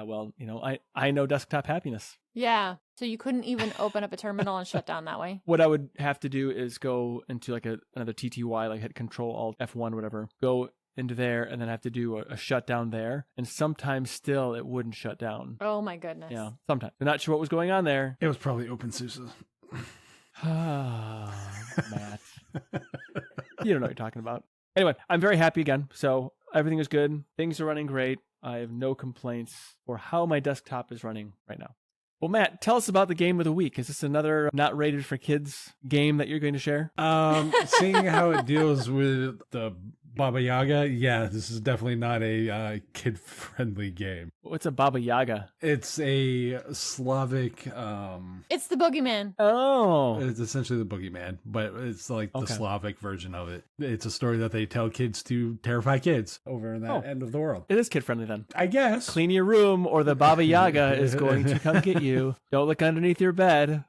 I know desktop happiness. Yeah. So you couldn't even open up a terminal and shut down that way? What I would have to do is go into like another TTY, like hit Control Alt F1 or whatever, go into there and then have to do a shutdown there. And sometimes still it wouldn't shut down. Oh my goodness. Yeah, sometimes. I'm not sure what was going on there. It was probably OpenSUSE. Matt. You don't know what you're talking about. Anyway, I'm very happy again. So everything is good. Things are running great. I have no complaints for how my desktop is running right now. Well, Matt, tell us about the game of the week. Is this another not rated for kids game that you're going to share? Seeing how it deals with the Baba Yaga, yeah, this is definitely not a kid-friendly game. What's a Baba Yaga? It's a Slavic, It's the boogeyman. Oh. it's essentially the boogeyman, but it's like the Okay. Slavic version of it. It's a story that they tell kids to terrify kids over in that end of the world. It is kid-friendly then. I guess. Clean your room or the Baba Yaga is going to come get you. Don't look underneath your bed.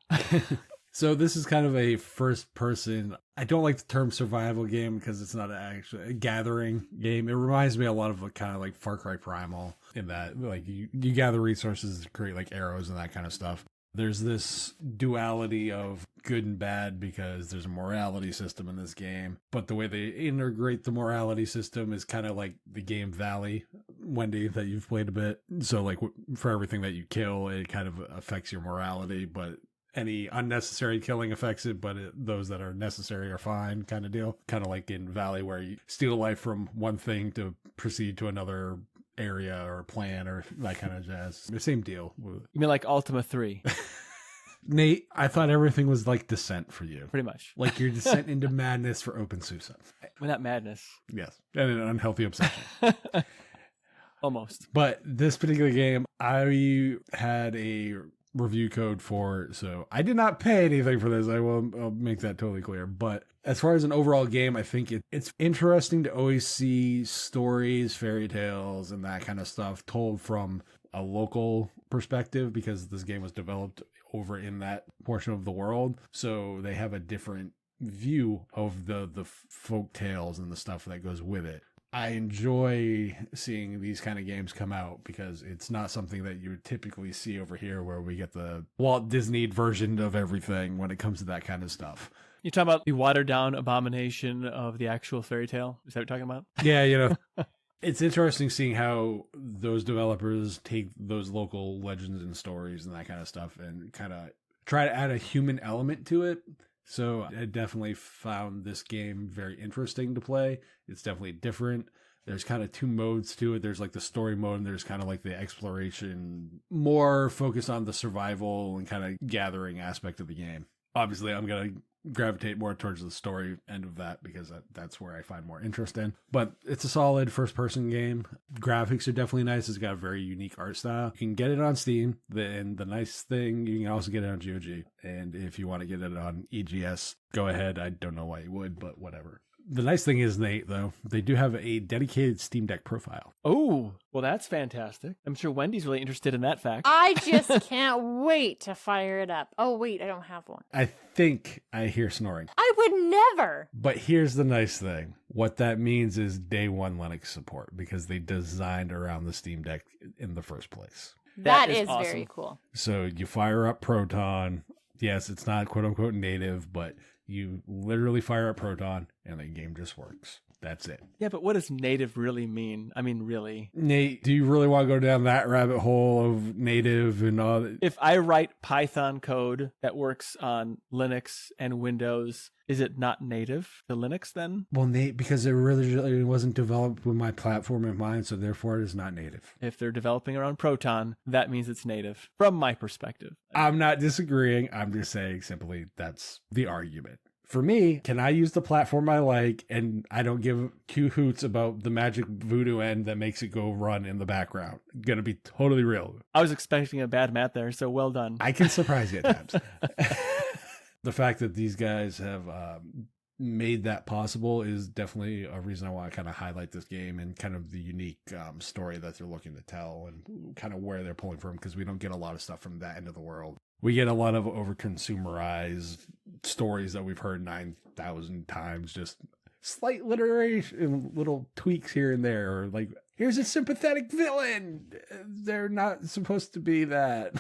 So this is kind of a first person. I don't like the term survival game because it's not actually a gathering game. It reminds me a lot of a kind of like Far Cry Primal in that like you gather resources to create like arrows and that kind of stuff. There's this duality of good and bad because there's a morality system in this game. But the way they integrate the morality system is kind of like the game Valley, Wendy, that you've played a bit. So like for everything that you kill, it kind of affects your morality, but any unnecessary killing affects it, but those that are necessary are fine kind of deal. Kind of like in Valley where you steal life from one thing to proceed to another area or plan or that kind of jazz. The same deal. You mean like Ultima 3? Nate, I thought everything was like Descent for you. Pretty much. Like your descent into madness for Open Suicide. Well, not madness. Yes. And an unhealthy obsession. Almost. But this particular game, I had a review code for, so I did not pay anything for this. I'll make that totally clear. But as far as an overall game, I think it's interesting to always see stories, fairy tales, and that kind of stuff told from a local perspective because this game was developed over in that portion of the world. So they have a different view of the folk tales and the stuff that goes with it. I enjoy seeing these kind of games come out because it's not something that you would typically see over here where we get the Walt Disney version of everything when it comes to that kind of stuff. You're talking about the watered down abomination of the actual fairy tale? Is that what you're talking about? Yeah, it's interesting seeing how those developers take those local legends and stories and that kind of stuff and kind of try to add a human element to it. So I definitely found this game very interesting to play. It's definitely different. There's kind of two modes to it. There's like the story mode and there's kind of like the exploration, more focused on the survival and kind of gathering aspect of the game. Obviously, I'm going to gravitate more towards the story end of that because that's where I find more interest in. But it's a solid first-person game. Graphics are definitely nice. It's got a very unique art style. You can get it on Steam. And the nice thing, you can also get it on GOG. And if you want to get it on EGS, go ahead. I don't know why you would, but whatever. The nice thing is, Nate, though, they do have a dedicated Steam Deck profile. Oh, well, that's fantastic. I'm sure Wendy's really interested in that fact. I just can't wait to fire it up. Oh, wait, I don't have one. I think I hear snoring. I would never. But here's the nice thing. What that means is day one Linux support because they designed around the Steam Deck in the first place. That is is awesome. very cool. So you fire up Proton. Yes, it's not quote unquote native, but you literally fire up Proton and the game just works. That's it. Yeah, but what does native really mean? I mean, really? Nate, do you really want to go down that rabbit hole of native and all that? If I write Python code that works on Linux and Windows, is it not native to Linux then? Well, Nate, because it really wasn't developed with my platform in mind, so therefore it is not native. If they're developing around Proton, that means it's native from my perspective. I'm not disagreeing. I'm just saying simply that's the argument. For me, can I use the platform I like and I don't give two hoots about the magic voodoo end that makes it go run in the background? Gonna be totally real. I was expecting a bad math there, so well done. I can surprise you at times. The fact that these guys have made that possible is definitely a reason I want to kind of highlight this game and kind of the unique story that they're looking to tell and kind of where they're pulling from because we don't get a lot of stuff from that end of the world. We get a lot of over-consumerized stories that we've heard 9,000 times, just slight literary little tweaks here and there, or like, here's a sympathetic villain. They're not supposed to be that,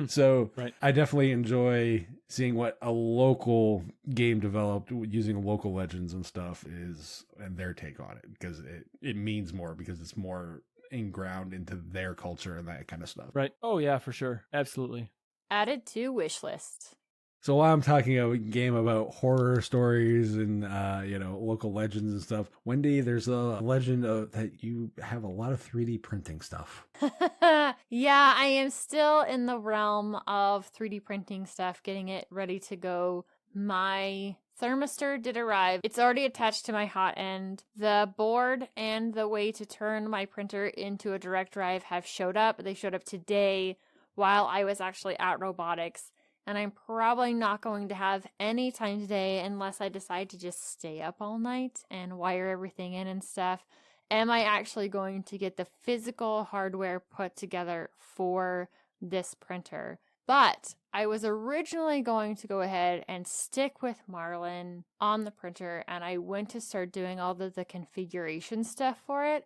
So Right. I definitely enjoy seeing what a local game developed using local legends and stuff is and their take on it because it means more because it's more inground into their culture and that kind of stuff. Right. Oh, yeah, for sure. Absolutely. Added to wish list. So while I'm talking a game about horror stories and, local legends and stuff, Wendy, there's a legend that you have a lot of 3D printing stuff. Yeah, I am still in the realm of 3D printing stuff, getting it ready to go my thermistor did arrive. It's already attached to my hot end. The board and the way to turn my printer into a direct drive have showed up. They showed up today while I was actually at Robotics. And I'm probably not going to have any time today unless I decide to just stay up all night and wire everything in and stuff. Am I actually going to get the physical hardware put together for this printer? But I was originally going to go ahead and stick with Marlin on the printer, and I went to start doing all of the configuration stuff for it.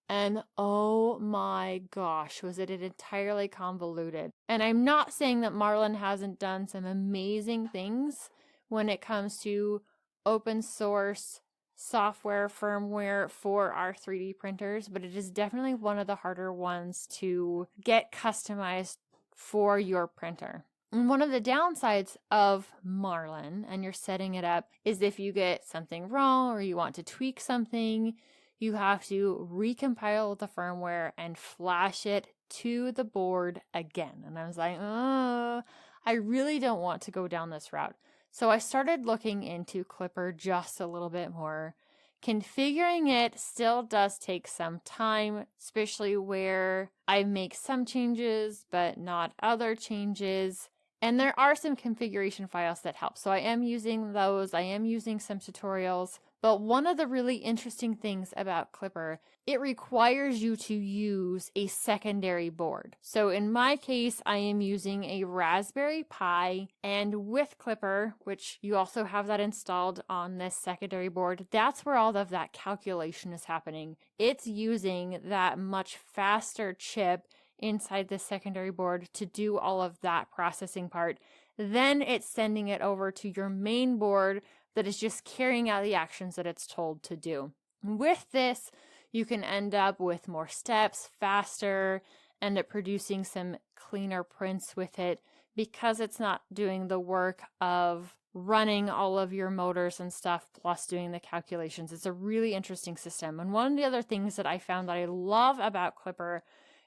And oh my gosh, was it entirely convoluted. And I'm not saying that Marlin hasn't done some amazing things when it comes to open source software, firmware for our 3D printers, but it is definitely one of the harder ones to get customized for your printer. And one of the downsides of Marlin and you're setting it up is if you get something wrong or you want to tweak something, you have to recompile the firmware and flash it to the board again. And I was like, oh, I really don't want to go down this route. So I started looking into Klipper just a little bit more. Configuring it still does take some time, especially where I make some changes, but not other changes. And there are some configuration files that help. So I am using those. I am using some tutorials. But one of the really interesting things about Klipper, it requires you to use a secondary board. So in my case, I am using a Raspberry Pi, and with Klipper, which you also have that installed on this secondary board, that's where all of that calculation is happening. It's using that much faster chip inside the secondary board to do all of that processing part. Then it's sending it over to your main board that is just carrying out the actions that it's told to do. With this, you can end up with more steps, faster, end up producing some cleaner prints with it because it's not doing the work of running all of your motors and stuff plus doing the calculations. It's a really interesting system. And one of the other things that I found that I love about Klipper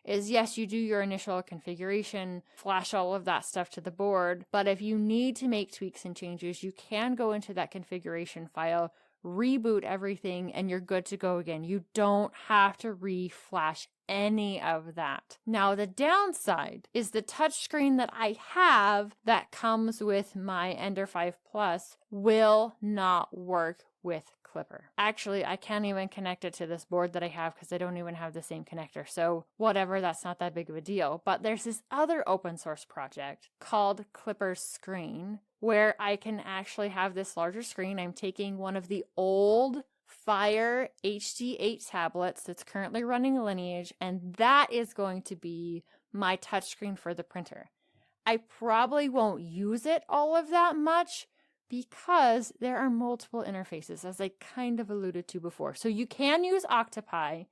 is yes, you do your initial configuration, flash all of that stuff to the board, but if you need to make tweaks and changes, you can go into that configuration file, reboot everything, and you're good to go again. You don't have to re-flash any of that. Now, the downside is the touchscreen that I have that comes with my Ender 5 Plus will not work with Klipper. Actually, I can't even connect it to this board that I have because I don't even have the same connector. So whatever, that's not that big of a deal. But there's this other open source project called Klipper Screen where I can actually have this larger screen. I'm taking one of the old Fire HD8 tablets that's currently running Lineage, and that is going to be my touchscreen for the printer. I probably won't use it all of that much because there are multiple interfaces, as I kind of alluded to before. So you can use Octopi,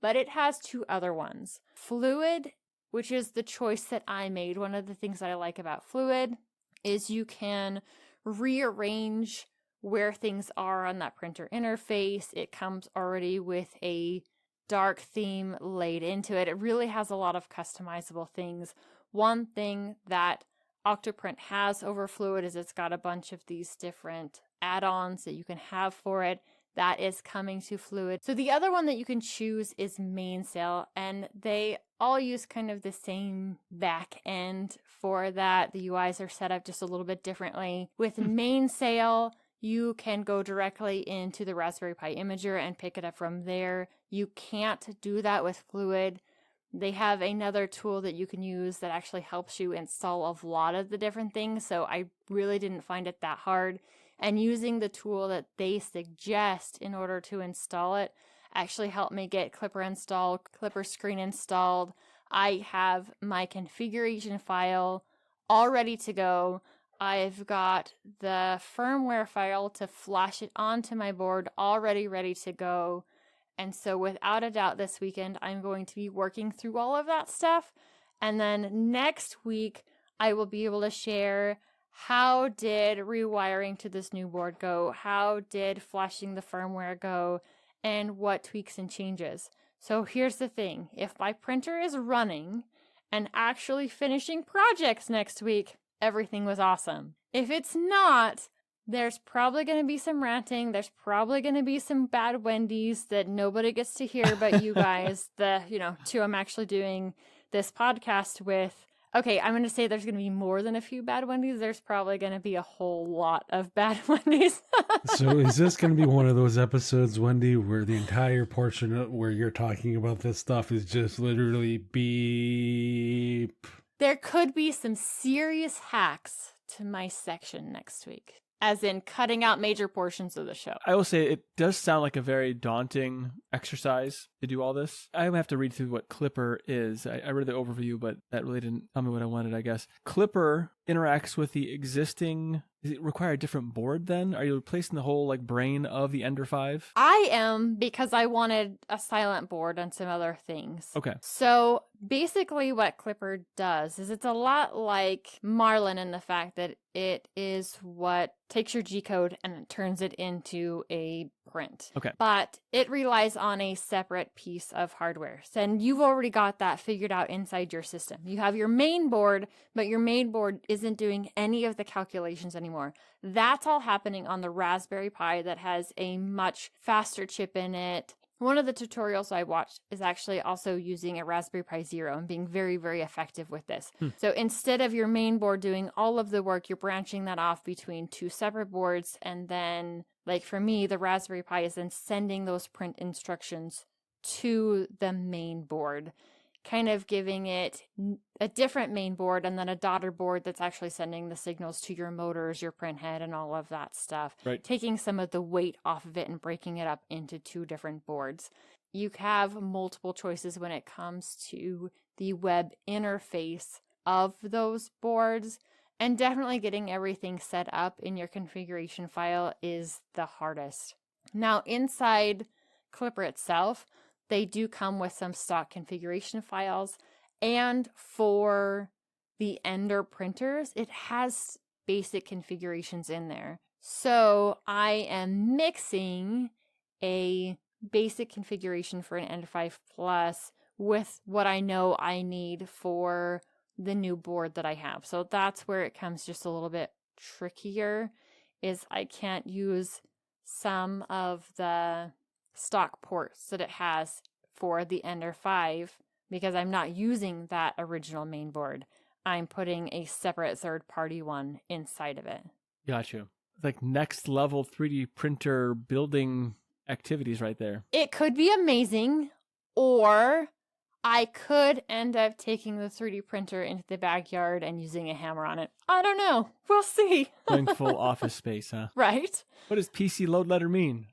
but it has two other ones. Fluid, which is the choice that I made. One of the things that I like about Fluid is you can rearrange where things are on that printer interface. It comes already with a dark theme laid into it. It really has a lot of customizable things. One thing that Octoprint has over Fluid is it's got a bunch of these different add-ons that you can have for it. That is coming to Fluid. So the other one that you can choose is Mainsail, and they all use kind of the same back end for that. The UIs are set up just a little bit differently. With Mainsail, you can go directly into the Raspberry Pi Imager and pick it up from there. You can't do that with Fluid. They have another tool that you can use that actually helps you install a lot of the different things, so I really didn't find it that hard. And using the tool that they suggest in order to install it actually helped me get Klipper installed, Klipper Screen installed. I have my configuration file all ready to go. I've got the firmware file to flash it onto my board already ready to go. And so without a doubt this weekend, I'm going to be working through all of that stuff. And then next week, I will be able to share how did rewiring to this new board go? How did flashing the firmware go? And what tweaks and changes? So here's the thing. If my printer is running and actually finishing projects next week, everything was awesome. If it's not, There's probably going to be some ranting. There's probably going to be some bad Wendy's that nobody gets to hear but you guys, the, two I'm actually doing this podcast with. Okay, I'm going to say there's going to be more than a few bad Wendy's. There's probably going to be a whole lot of bad Wendy's. So is this going to be one of those episodes, Wendy, where the entire portion where you're talking about this stuff is just literally beep? There could be some serious hacks to my section next week, as in cutting out major portions of the show. I will say it does sound like a very daunting exercise to do all this. I would have to read through what Klipper is. I read the overview, but that really didn't tell me what I wanted, I guess. Klipper interacts with the existing... Does it require a different board then? Are you replacing the whole brain of the Ender 5? I am, because I wanted a silent board and some other things. Okay. So basically what Klipper does is it's a lot like Marlin in the fact that it is what takes your G-code and it turns it into a print. Okay. But it relies on a separate piece of hardware. And you've already got that figured out inside your system. You have your main board, but your main board isn't doing any of the calculations anymore. That's all happening on the Raspberry Pi that has a much faster chip in it. One of the tutorials I watched is actually also using a Raspberry Pi Zero and being very, very effective with this. So instead of your main board doing all of the work, you're branching that off between two separate boards. And then, like for me, the Raspberry Pi is then sending those print instructions to the main board, kind of giving it a different main board and then a daughter board that's actually sending the signals to your motors, your print head, and all of that stuff. Right. Taking some of the weight off of it and breaking it up into two different boards. You have multiple choices when it comes to the web interface of those boards, and definitely getting everything set up in your configuration file is the hardest. Now, inside Klipper itself, they do come with some stock configuration files, and for the Ender printers, it has basic configurations in there. So I am mixing a basic configuration for an Ender 5 Plus with what I know I need for the new board that I have. So that's where it comes just a little bit trickier, is I can't use some of the stock ports that it has for the Ender 5 because I'm not using that original main board. I'm putting a separate third-party one inside of it. Gotcha. Like next level 3D printer building activities right there. It could be amazing, or I could end up taking the 3D printer into the backyard and using a hammer on it. I don't know. We'll see. Going full office space, huh? Right? What does PC load letter mean?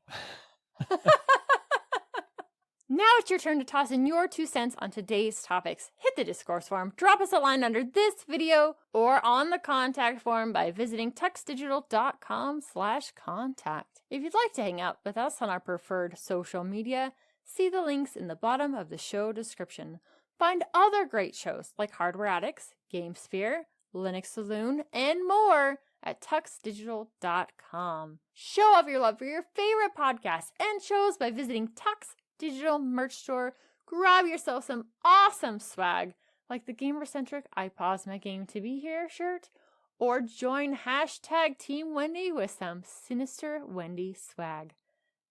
Now it's your turn to toss in your 2 cents on today's topics. Hit the discourse forum, drop us a line under this video, or on the contact form by visiting tuxdigital.com/contact. If you'd like to hang out with us on our preferred social media, see the links in the bottom of the show description. Find other great shows like Hardware Addicts, GameSphere, Linux Saloon, and more at tuxdigital.com. Show off your love for your favorite podcasts and shows by visiting Tux Digital merch store. Grab yourself some awesome swag like the gamer-centric I Pause My Game to Be Here shirt, or join hashtag Team Wendy with some sinister Wendy swag.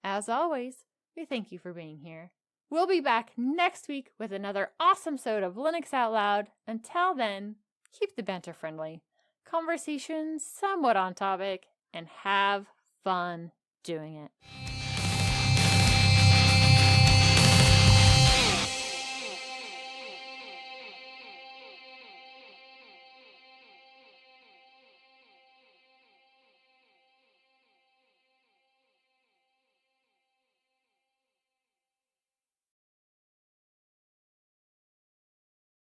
As always, we thank you for being here. We'll be back next week with another awesome episode of Linux Out Loud. Until then, keep the banter friendly, conversations somewhat on topic, and have fun doing it.